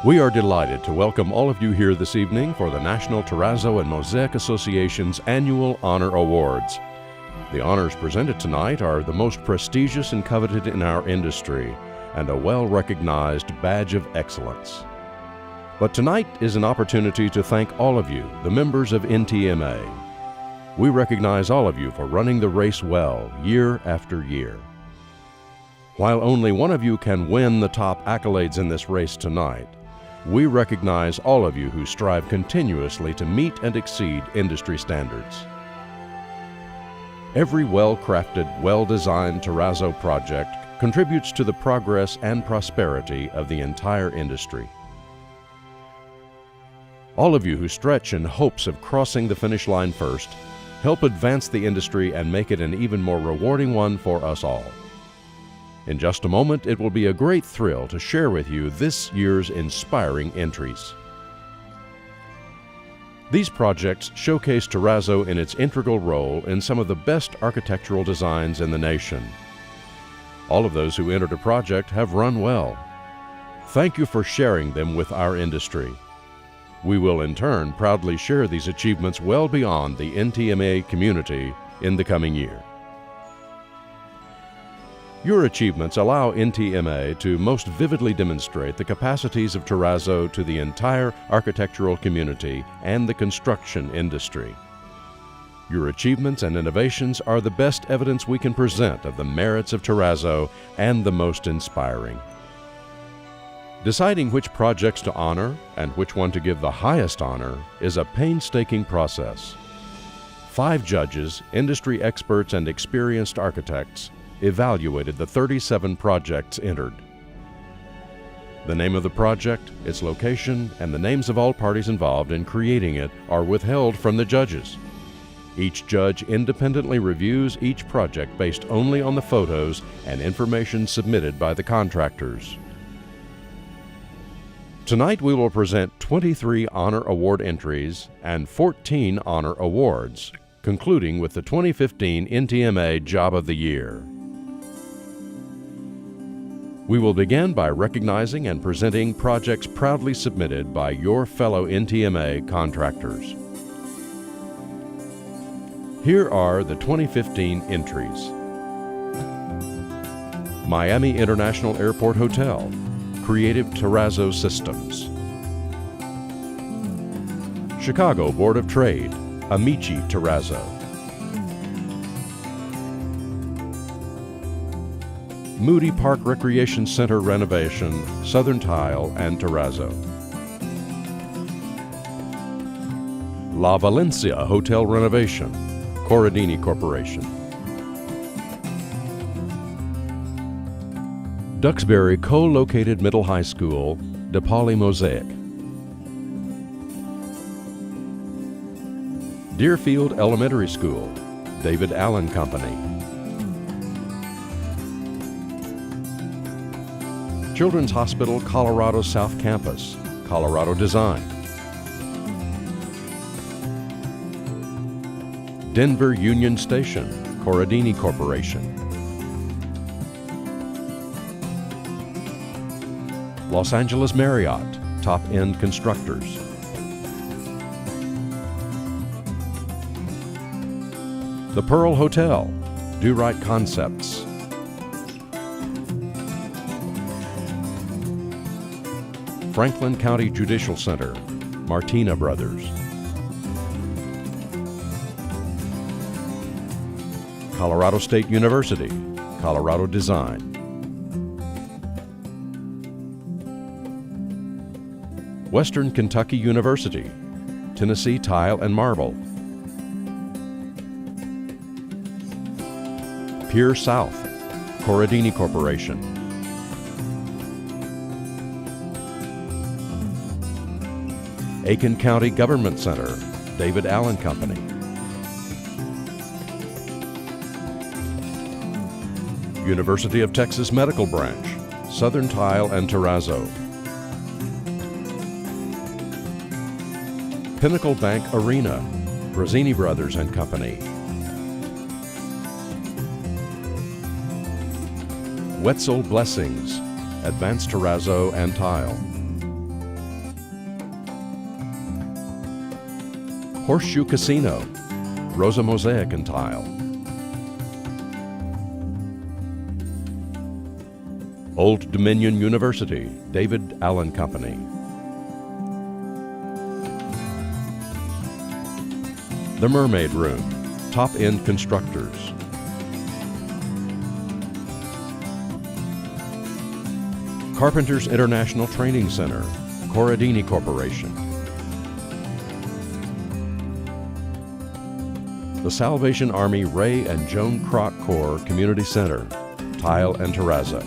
We are delighted to welcome all of you here this evening for the National Terrazzo and Mosaic Association's Annual Honor Awards. The honors presented tonight are the most prestigious and coveted in our industry and a well-recognized badge of excellence. But tonight is an opportunity to thank all of you, the members of NTMA. We recognize all of you for running the race well year after year. While only one of you can win the top accolades in this race tonight, we recognize all of you who strive continuously to meet and exceed industry standards. Every well-crafted, well-designed terrazzo project contributes to the progress and prosperity of the entire industry. All of you who stretch in hopes of crossing the finish line first help advance the industry and make it an even more rewarding one for us all. In just a moment, it will be a great thrill to share with you this year's inspiring entries. These projects showcase terrazzo in its integral role in some of the best architectural designs in the nation. All of those who entered a project have run well. Thank you for sharing them with our industry. We will in turn proudly share these achievements well beyond the NTMA community in the coming year. Your achievements allow NTMA to most vividly demonstrate the capacities of terrazzo to the entire architectural community and the construction industry. Your achievements and innovations are the best evidence we can present of the merits of terrazzo and the most inspiring. Deciding which projects to honor and which one to give the highest honor is a painstaking process. 5 judges, industry experts, and experienced architects evaluated the 37 projects entered. The name of the project, its location, and the names of all parties involved in creating it are withheld from the judges. Each judge independently reviews each project based only on the photos and information submitted by the contractors. Tonight we will present 23 Honor Award entries and 14 Honor Awards, concluding with the 2015 NTMA Job of the Year. We will begin by recognizing and presenting projects proudly submitted by your fellow NTMA contractors. Here are the 2015 entries. Miami International Airport Hotel, Creative Terrazzo Systems. Chicago Board of Trade, Amici Terrazzo. Moody Park Recreation Center renovation, Southern Tile and Terrazzo. La Valencia Hotel renovation, Corradini Corporation. Duxbury co-located middle high school, DePauli Mosaic. Deerfield Elementary School, David Allen Company. Children's Hospital Colorado South Campus, Colorado Design. Denver Union Station, Corradini Corporation. Los Angeles Marriott, Top End Constructors. The Pearl Hotel, Do Right Concepts. Franklin County Judicial Center, Martina Brothers. Colorado State University, Colorado Design. Western Kentucky University, Tennessee Tile and Marble. Pier South, Corradini Corporation. Aiken County Government Center, David Allen Company. University of Texas Medical Branch, Southern Tile and Terrazzo. Pinnacle Bank Arena, Brazzini Brothers and Company. Wetzel Blessings, Advanced Terrazzo and Tile. Horseshoe Casino, Rosa Mosaic and Tile. Old Dominion University, David Allen Company. The Mermaid Room, Top End Constructors. Carpenters International Training Center, Corradini Corporation. The Salvation Army Ray and Joan Kroc Corps Community Center, Tile and Terrazzo.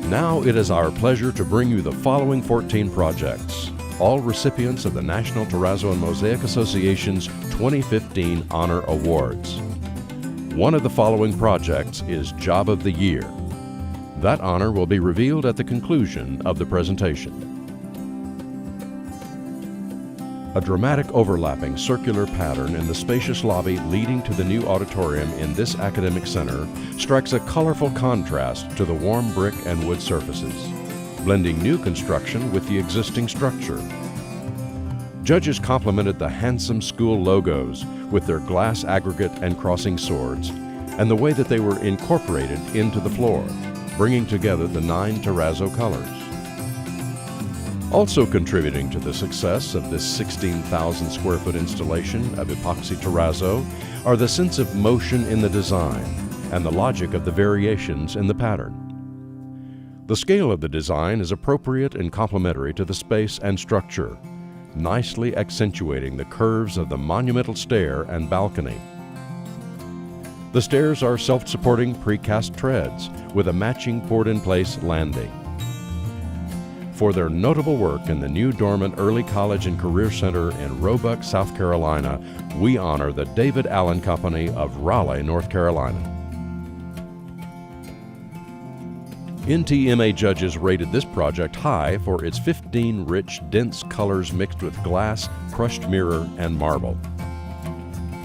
Now it is our pleasure to bring you the following 14 projects, all recipients of the National Terrazzo and Mosaic Association's 2015 Honor Awards. One of the following projects is Job of the Year. That honor will be revealed at the conclusion of the presentation. A dramatic overlapping circular pattern in the spacious lobby leading to the new auditorium in this academic center strikes a colorful contrast to the warm brick and wood surfaces, blending new construction with the existing structure. Judges complimented the handsome school logos with their glass aggregate and crossing swords, and the way that they were incorporated into the floor, bringing together the 9 Terrazzo colors. Also contributing to the success of this 16,000 square foot installation of epoxy terrazzo are the sense of motion in the design and the logic of the variations in the pattern. The scale of the design is appropriate and complementary to the space and structure, nicely accentuating the curves of the monumental stair and balcony. The stairs are self-supporting precast treads with a matching poured-in-place landing. For their notable work in the new dormant Early College and Career Center in Roebuck, South Carolina, we honor the David Allen Company of Raleigh, North Carolina. NTMA judges rated this project high for its 15 rich, dense colors mixed with glass, crushed mirror, and marble.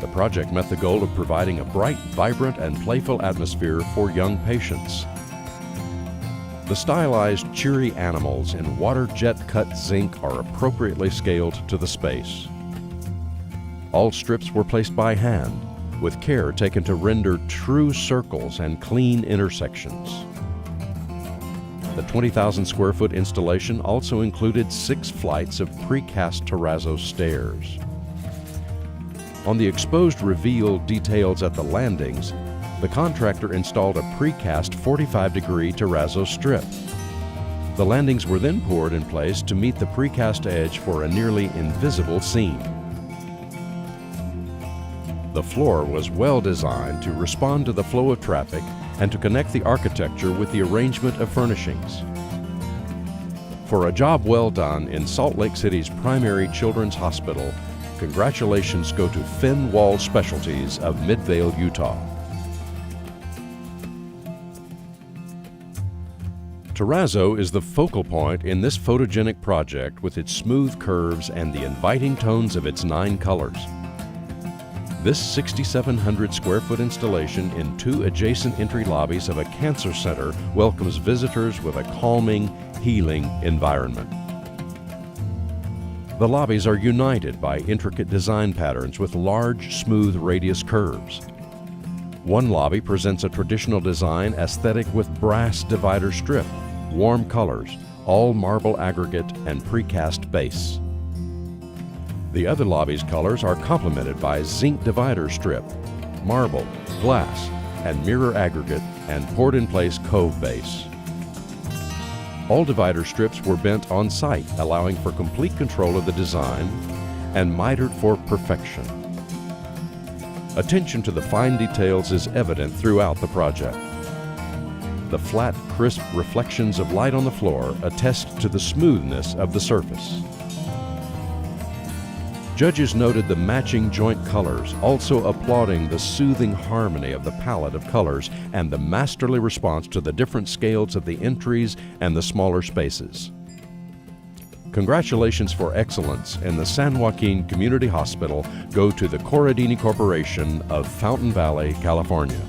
The project met the goal of providing a bright, vibrant, and playful atmosphere for young patients. The stylized, cheery animals in water jet-cut zinc are appropriately scaled to the space. All strips were placed by hand, with care taken to render true circles and clean intersections. The 20,000 square foot installation also included 6 flights of precast terrazzo stairs. On the exposed reveal details at the landings, the contractor installed a precast 45-degree terrazzo strip. The landings were then poured in place to meet the precast edge for a nearly invisible seam. The floor was well designed to respond to the flow of traffic and to connect the architecture with the arrangement of furnishings. For a job well done in Salt Lake City's primary children's hospital, congratulations go to Finn Wall Specialties of Midvale, Utah. Terrazzo is the focal point in this photogenic project with its smooth curves and the inviting tones of its 9 colors. This 6,700 square foot installation in 2 adjacent entry lobbies of a cancer center welcomes visitors with a calming, healing environment. The lobbies are united by intricate design patterns with large, smooth radius curves. One lobby presents a traditional design aesthetic with brass divider strip, warm colors, all marble aggregate, and precast base. The other lobby's colors are complemented by zinc divider strip, marble, glass, and mirror aggregate, and poured-in-place cove base. All divider strips were bent on site, allowing for complete control of the design, and mitered for perfection. Attention to the fine details is evident throughout the project. The flat, crisp reflections of light on the floor attest to the smoothness of the surface. Judges noted the matching joint colors, also applauding the soothing harmony of the palette of colors and the masterly response to the different scales of the entries and the smaller spaces. Congratulations for excellence in the San Joaquin Community Hospital go to the Corradini Corporation of Fountain Valley, California.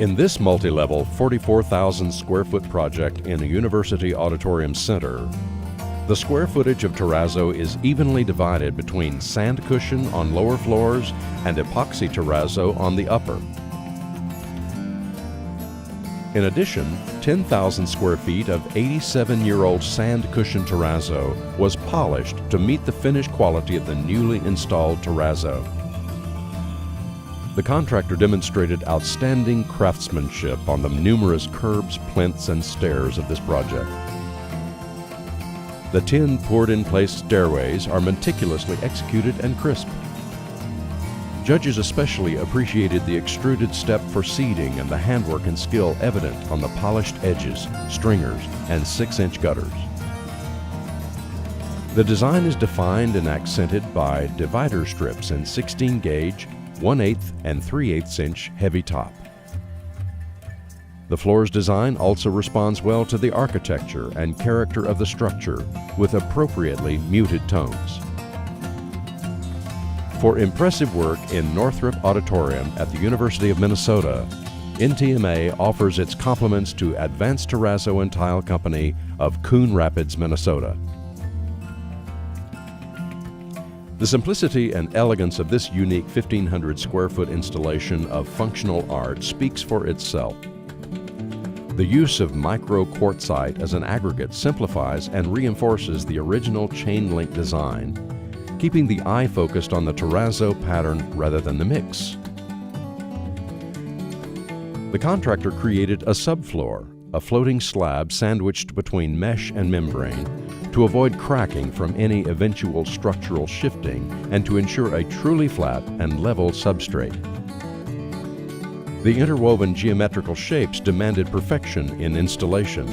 In this multi-level 44,000 square foot project in a university auditorium center, the square footage of terrazzo is evenly divided between sand cushion on lower floors and epoxy terrazzo on the upper. In addition, 10,000 square feet of 87-year-old sand cushion terrazzo was polished to meet the finish quality of the newly installed terrazzo. The contractor demonstrated outstanding craftsmanship on the numerous curbs, plinths, and stairs of this project. The 10 poured-in-place stairways are meticulously executed and crisp. Judges especially appreciated the extruded step for seating and the handwork and skill evident on the polished edges, stringers, and 6-inch gutters. The design is defined and accented by divider strips in 16-gauge, 1/8 and 3/8 inch heavy top. The floor's design also responds well to the architecture and character of the structure with appropriately muted tones. For impressive work in Northrop Auditorium at the University of Minnesota, NTMA offers its compliments to Advanced Terrazzo and Tile Company of Coon Rapids, Minnesota. The simplicity and elegance of this unique 1,500 square foot installation of functional art speaks for itself. The use of micro quartzite as an aggregate simplifies and reinforces the original chain link design, keeping the eye focused on the terrazzo pattern rather than the mix. The contractor created a subfloor, a floating slab sandwiched between mesh and membrane, to avoid cracking from any eventual structural shifting and to ensure a truly flat and level substrate. The interwoven geometrical shapes demanded perfection in installation.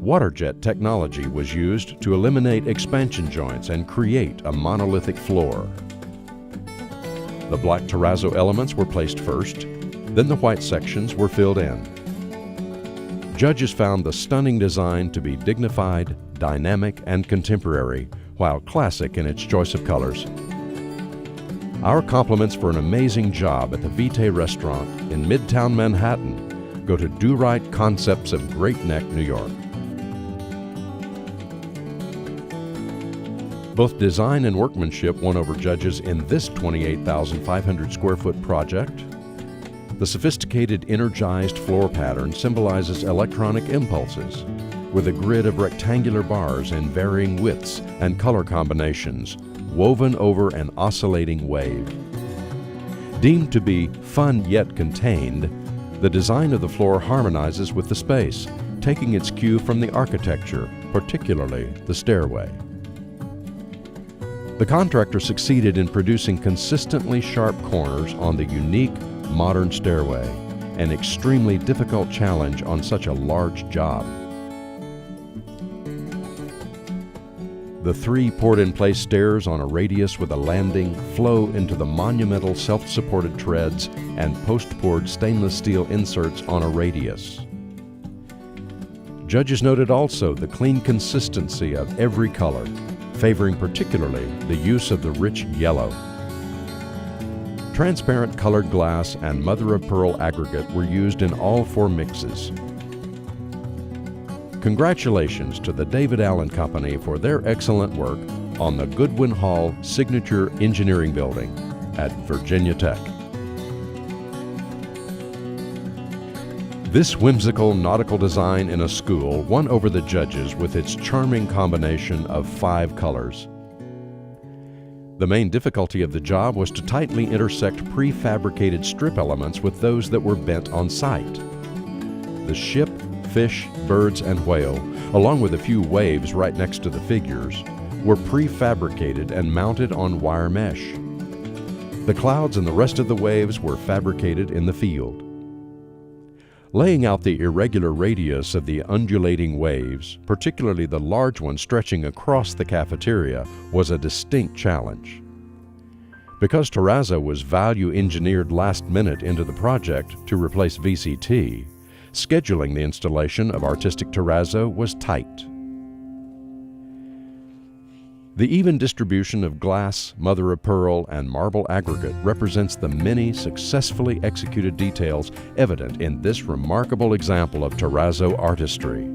Waterjet technology was used to eliminate expansion joints and create a monolithic floor. The black terrazzo elements were placed first, then the white sections were filled in. Judges found the stunning design to be dignified, dynamic, and contemporary, while classic in its choice of colors. Our compliments for an amazing job at the Vitae Restaurant in Midtown Manhattan go to Do Right Concepts of Great Neck, New York. Both design and workmanship won over judges in this 28,500 square foot project. The sophisticated energized floor pattern symbolizes electronic impulses, with a grid of rectangular bars in varying widths and color combinations, woven over an oscillating wave. Deemed to be fun yet contained, the design of the floor harmonizes with the space, taking its cue from the architecture, particularly the stairway. The contractor succeeded in producing consistently sharp corners on the unique modern stairway, an extremely difficult challenge on such a large job. The 3 poured-in-place stairs on a radius with a landing flow into the monumental self-supported treads and post-poured stainless steel inserts on a radius. Judges noted also the clean consistency of every color, favoring particularly the use of the rich yellow. Transparent colored glass and mother-of-pearl aggregate were used in all 4 mixes. Congratulations to the David Allen Company for their excellent work on the Goodwin Hall Signature Engineering Building at Virginia Tech. This whimsical nautical design in a school won over the judges with its charming combination of 5 colors. The main difficulty of the job was to tightly intersect prefabricated strip elements with those that were bent on site. The ship, fish, birds, and whale, along with a few waves right next to the figures, were prefabricated and mounted on wire mesh. The clouds and the rest of the waves were fabricated in the field. Laying out the irregular radius of the undulating waves, particularly the large one stretching across the cafeteria, was a distinct challenge. Because terrazzo was value engineered last minute into the project to replace VCT, scheduling the installation of artistic terrazzo was tight. The even distribution of glass, mother of pearl, and marble aggregate represents the many successfully executed details evident in this remarkable example of terrazzo artistry.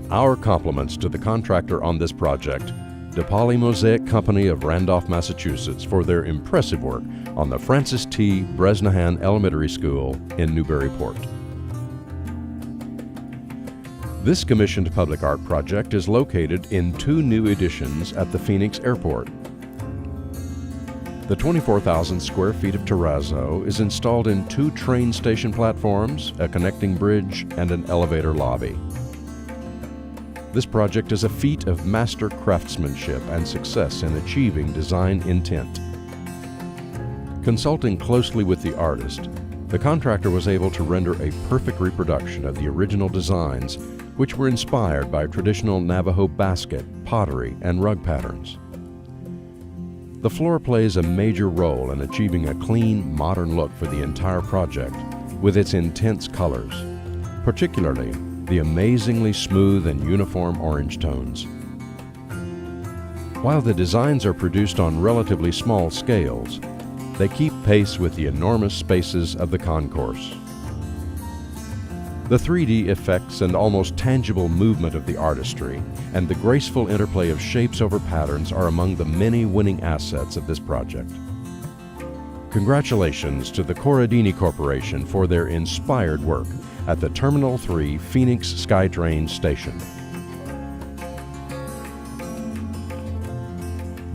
Our compliments to the contractor on this project, DePauli Mosaic Company of Randolph, Massachusetts, for their impressive work on the Francis T. Bresnahan Elementary School in Newburyport. This commissioned public art project is located in 2 new additions at the Phoenix Airport. The 24,000 square feet of terrazzo is installed in 2 train station platforms, a connecting bridge, and an elevator lobby. This project is a feat of master craftsmanship and success in achieving design intent. Consulting closely with the artist, the contractor was able to render a perfect reproduction of the original designs, which were inspired by traditional Navajo basket, pottery, and rug patterns. The floor plays a major role in achieving a clean, modern look for the entire project, with its intense colors, particularly the amazingly smooth and uniform orange tones. While the designs are produced on relatively small scales, they keep pace with the enormous spaces of the concourse. The 3D effects and almost tangible movement of the artistry and the graceful interplay of shapes over patterns are among the many winning assets of this project. Congratulations to the Corradini Corporation for their inspired work at the Terminal 3 Phoenix SkyTrain station.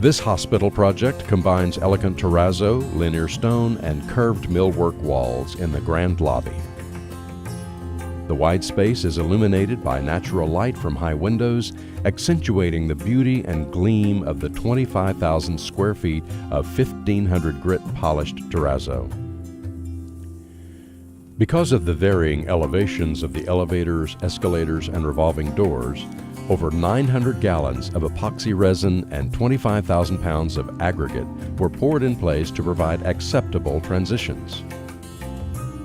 This hospital project combines elegant terrazzo, linear stone, and curved millwork walls in the grand lobby. The wide space is illuminated by natural light from high windows, accentuating the beauty and gleam of the 25,000 square feet of 1,500 grit polished terrazzo. Because of the varying elevations of the elevators, escalators, and revolving doors, over 900 gallons of epoxy resin and 25,000 pounds of aggregate were poured in place to provide acceptable transitions.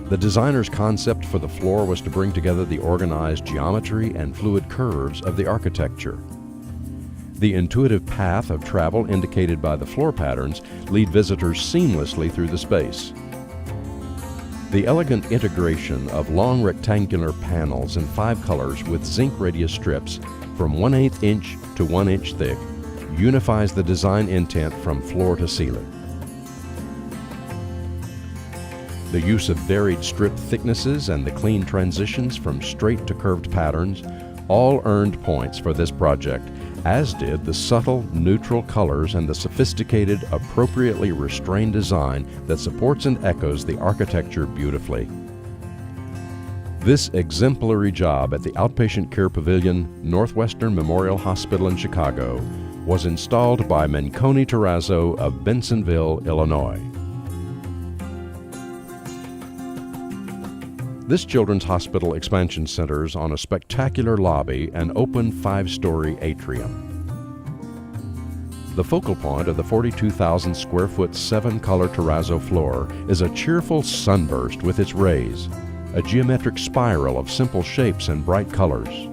The designer's concept for the floor was to bring together the organized geometry and fluid curves of the architecture. The intuitive path of travel indicated by the floor patterns lead visitors seamlessly through the space. The elegant integration of long rectangular panels in 5 colors with zinc radius strips from 1/8 inch to 1 inch thick unifies the design intent from floor to ceiling. The use of varied strip thicknesses and the clean transitions from straight to curved patterns all earned points for this project, as did the subtle, neutral colors and the sophisticated, appropriately restrained design that supports and echoes the architecture beautifully. This exemplary job at the Outpatient Care Pavilion, Northwestern Memorial Hospital in Chicago, was installed by Menconi Terrazzo of Bensonville, Illinois. This children's hospital expansion centers on a spectacular lobby and open 5-story atrium. The focal point of the 42,000 square foot 7-color terrazzo floor is a cheerful sunburst with its rays, a geometric spiral of simple shapes and bright colors.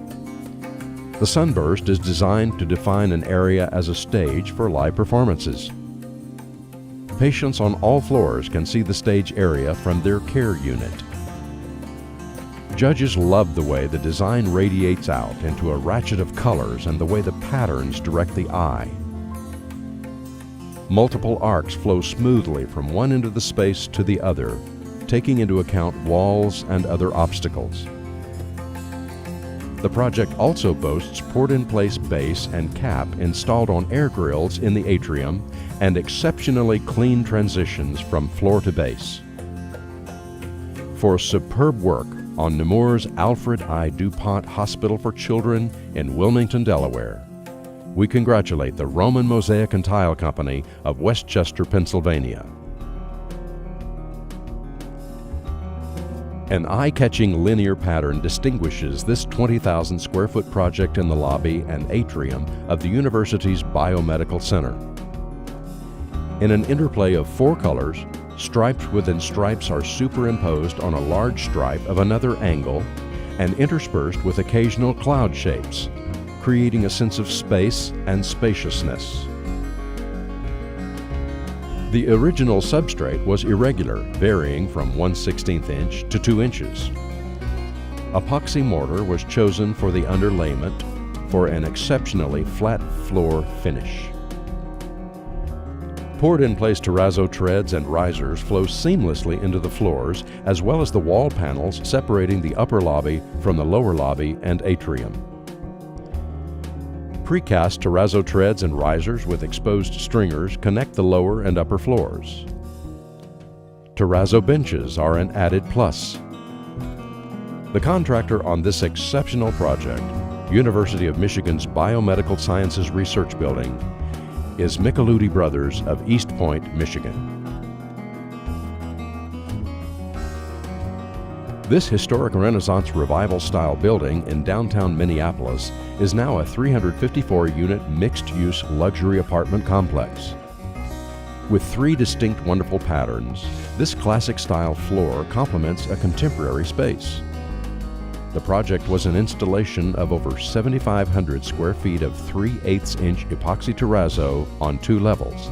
The sunburst is designed to define an area as a stage for live performances. Patients on all floors can see the stage area from their care unit. Judges love the way the design radiates out into a ratchet of colors and the way the patterns direct the eye. Multiple arcs flow smoothly from one end of the space to the other, taking into account walls and other obstacles. The project also boasts poured-in-place base and cap installed on air grills in the atrium and exceptionally clean transitions from floor to base. For superb work on Nemours Alfred I. DuPont Hospital for Children in Wilmington, Delaware, we congratulate the Roman Mosaic and Tile Company of Westchester, Pennsylvania. An eye-catching linear pattern distinguishes this 20,000 square foot project in the lobby and atrium of the university's Biomedical Center. In an interplay of 4 colors, stripes within stripes are superimposed on a large stripe of another angle and interspersed with occasional cloud shapes, creating a sense of space and spaciousness. The original substrate was irregular, varying from 1/16 inch to 2 inches. Epoxy mortar was chosen for the underlayment for an exceptionally flat floor finish. Poured-in-place terrazzo treads and risers flow seamlessly into the floors, as well as the wall panels separating the upper lobby from the lower lobby and atrium. Precast terrazzo treads and risers with exposed stringers connect the lower and upper floors. Terrazzo benches are an added plus. The contractor on this exceptional project, University of Michigan's Biomedical Sciences Research Building, is Micheluti Brothers of East Point, Michigan. This historic Renaissance Revival-style building in downtown Minneapolis is now a 354-unit mixed-use luxury apartment complex. With 3 distinct wonderful patterns, this classic-style floor complements a contemporary space. The project was an installation of over 7,500 square feet of 3/8-inch epoxy terrazzo on 2 levels.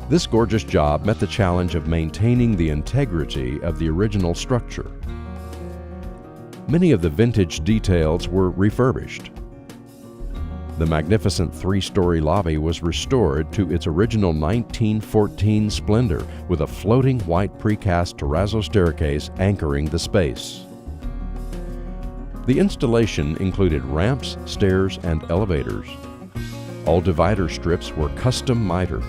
This gorgeous job met the challenge of maintaining the integrity of the original structure. Many of the vintage details were refurbished. The magnificent 3-story lobby was restored to its original 1914 splendor with a floating white precast terrazzo staircase anchoring the space. The installation included ramps, stairs, and elevators. All divider strips were custom mitered.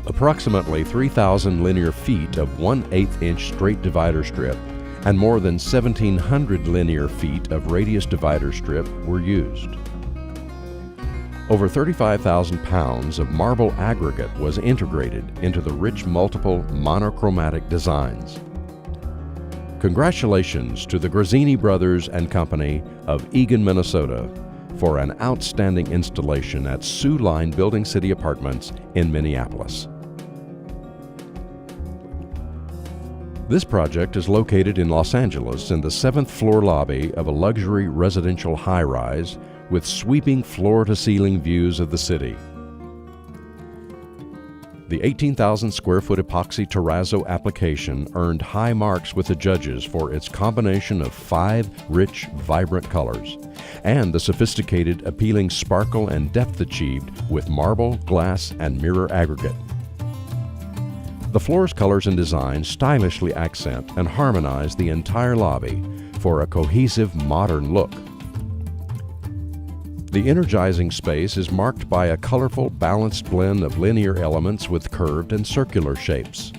Approximately 3,000 linear feet of 1/8-inch straight divider strip and more than 1,700 linear feet of radius divider strip were used. Over 35,000 pounds of marble aggregate was integrated into the rich multiple monochromatic designs. Congratulations to the Grazzini Brothers and Company of Eagan, Minnesota, for an outstanding installation at Sioux Line Building City Apartments in Minneapolis. This project is located in Los Angeles in the 7th floor lobby of a luxury residential high-rise with sweeping floor-to-ceiling views of the city. The 18,000 square foot epoxy terrazzo application earned high marks with the judges for its combination of 5 rich, vibrant colors and the sophisticated, appealing sparkle and depth achieved with marble, glass, and mirror aggregate. The floor's colors and design stylishly accent and harmonize the entire lobby for a cohesive, modern look. The energizing space is marked by a colorful, balanced blend of linear elements with curved and circular shapes.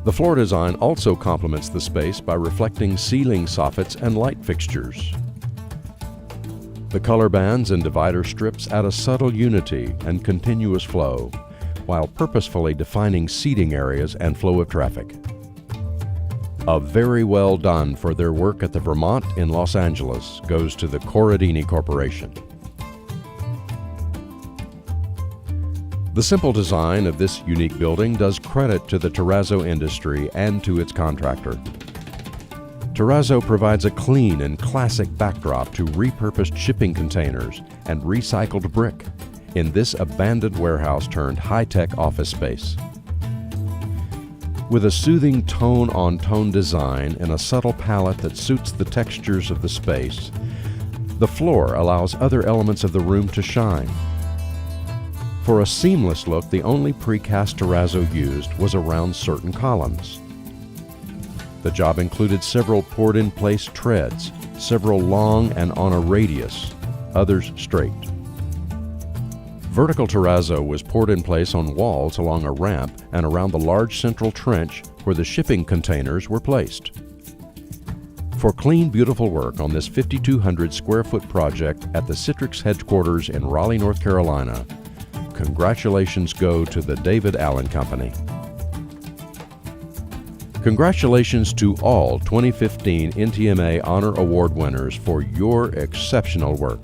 The floor design also complements the space by reflecting ceiling soffits and light fixtures. The color bands and divider strips add a subtle unity and continuous flow, while purposefully defining seating areas and flow of traffic. A very well done for their work at the Vermont in Los Angeles goes to the Corradini Corporation. The simple design of this unique building does credit to the terrazzo industry and to its contractor. Terrazzo provides a clean and classic backdrop to repurposed shipping containers and recycled brick in this abandoned warehouse turned high-tech office space. With a soothing tone-on-tone design and a subtle palette that suits the textures of the space, the floor allows other elements of the room to shine. For a seamless look, the only precast terrazzo used was around certain columns. The job included several poured-in-place treads, several long and on a radius, others straight. Vertical terrazzo was poured in place on walls along a ramp and around the large central trench where the shipping containers were placed. For clean, beautiful work on this 5,200 square foot project at the Citrix headquarters in Raleigh, North Carolina, congratulations go to the David Allen Company. Congratulations to all 2015 NTMA Honor Award winners for your exceptional work.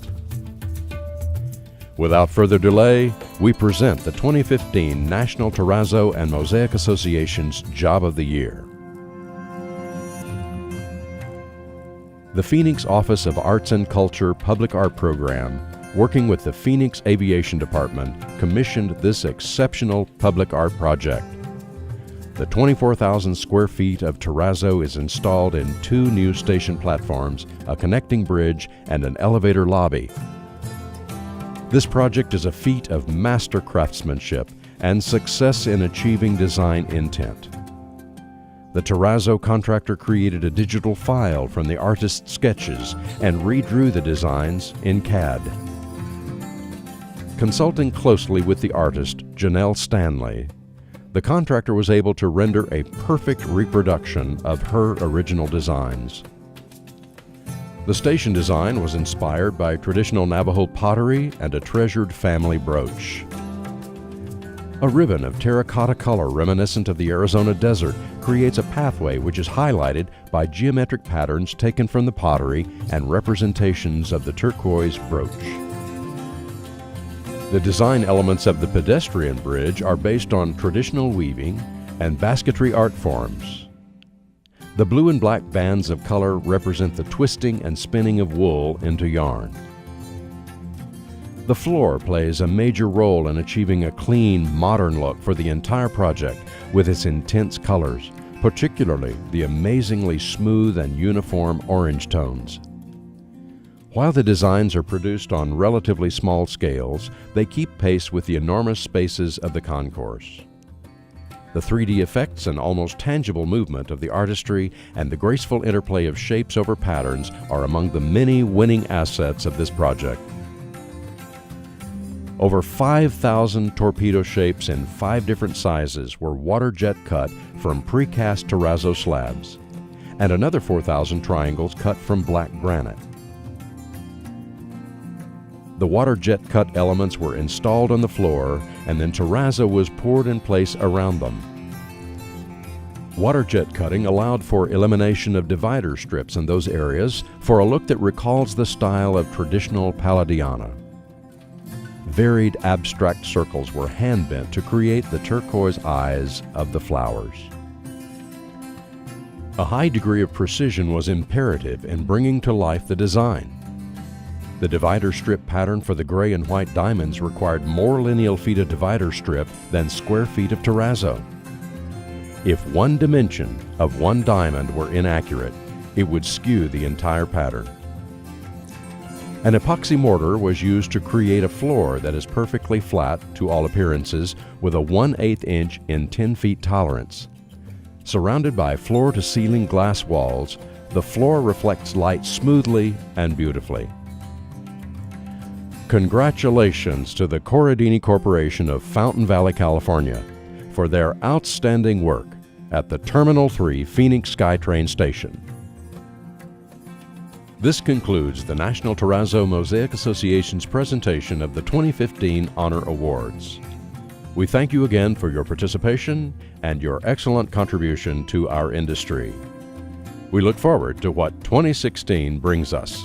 Without further delay, we present the 2015 National Terrazzo and Mosaic Association's Job of the Year. The Phoenix Office of Arts and Culture Public Art Program, working with the Phoenix Aviation Department, commissioned this exceptional public art project. The 24,000 square feet of Terrazzo is installed in 2 new station platforms, a connecting bridge, and an elevator lobby. This project is a feat of master craftsmanship and success in achieving design intent. The Terrazzo contractor created a digital file from the artist's sketches and redrew the designs in CAD. Consulting closely with the artist, Janelle Stanley, the contractor was able to render a perfect reproduction of her original designs. The station design was inspired by traditional Navajo pottery and a treasured family brooch. A ribbon of terracotta color reminiscent of the Arizona desert creates a pathway which is highlighted by geometric patterns taken from the pottery and representations of the turquoise brooch. The design elements of the pedestrian bridge are based on traditional weaving and basketry art forms. The blue and black bands of color represent the twisting and spinning of wool into yarn. The floor plays a major role in achieving a clean, modern look for the entire project with its intense colors, particularly the amazingly smooth and uniform orange tones. While the designs are produced on relatively small scales, they keep pace with the enormous spaces of the concourse. The 3D effects and almost tangible movement of the artistry and the graceful interplay of shapes over patterns are among the many winning assets of this project. Over 5,000 torpedo shapes in 5 different sizes were water jet cut from precast terrazzo slabs, and another 4,000 triangles cut from black granite. The water jet cut elements were installed on the floor, and then terrazzo was poured in place around them. Water jet cutting allowed for elimination of divider strips in those areas for a look that recalls the style of traditional Palladiana. Varied abstract circles were hand-bent to create the turquoise eyes of the flowers. A high degree of precision was imperative in bringing to life the design. The divider strip pattern for the gray and white diamonds required more lineal feet of divider strip than square feet of terrazzo. If one dimension of one diamond were inaccurate, it would skew the entire pattern. An epoxy mortar was used to create a floor that is perfectly flat to all appearances with a 1/8 inch in 10 feet tolerance. Surrounded by floor-to-ceiling glass walls, the floor reflects light smoothly and beautifully. Congratulations to the Corradini Corporation of Fountain Valley, California, for their outstanding work at the Terminal 3 Phoenix SkyTrain Station. This concludes the National Terrazzo Mosaic Association's presentation of the 2015 Honor Awards. We thank you again for your participation and your excellent contribution to our industry. We look forward to what 2016 brings us.